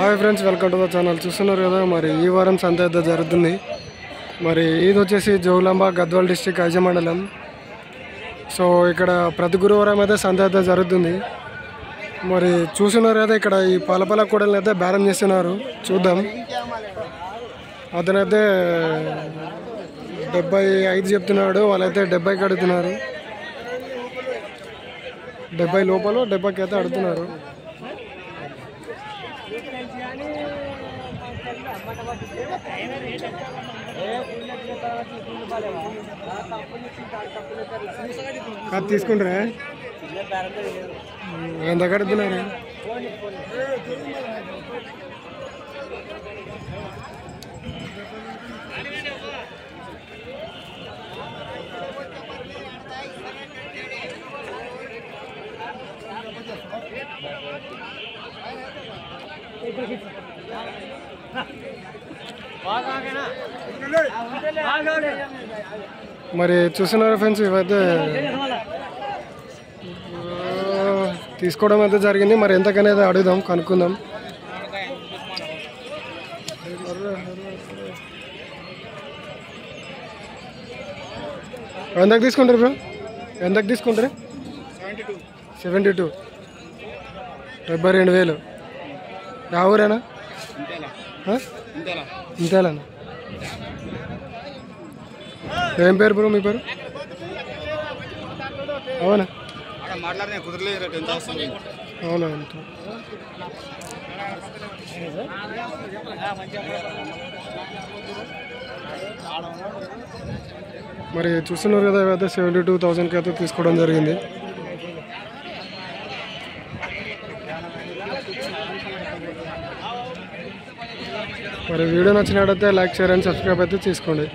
Hi friends, welcome to the channel. చూస్తున్నారు కదా, మరి ఈ వారం సంత అయితే జరుగుతుంది. మరి ఇది వచ్చేసి జోగులాంబ గద్వాల్ డిస్ట్రిక్ట్ ఐజ మండలం. సో ఇక్కడ ప్రతి గురువారం అయితే సంత అయితే జరుగుతుంది. మరి చూస్తున్నారు కదా, ఇక్కడ ఈ పాలపాల కూడలు అయితే బేరం చేస్తున్నారు. చూద్దాం. అతనైతే 75 చెప్తున్నాడు, వాళ్ళైతే 70కి అడుగుతున్నారు. 70 లోపల 70కి అయితే అడుగుతున్నారు. తీసుకుంటారా? ఎంత కడుతున్నారు? మరి చూస్తున్నారు ఫ్రెండ్స్, ఇవైతే తీసుకోవడం అయితే జరిగింది. మరి ఎంతకనేది అడుగుదాం, కనుక్కుందాం. ఎంతకు తీసుకుంటారు బ్రో? ఎంతకు తీసుకుంటారు? 72. 72,000. యా ఊరేనా? ఇంతేనా? ఏం పేరు బ్రో మీ పేరు? అవునా? అవునా? మరి చూస్తున్నారు కదా, అయితే 72,000కి అయితే తీసుకోవడం జరిగింది. మరి వీడియో నచ్చినట్టయితే లైక్, షేర్ అండ్ సబ్స్క్రైబ్ అయితే చేసుకోండి.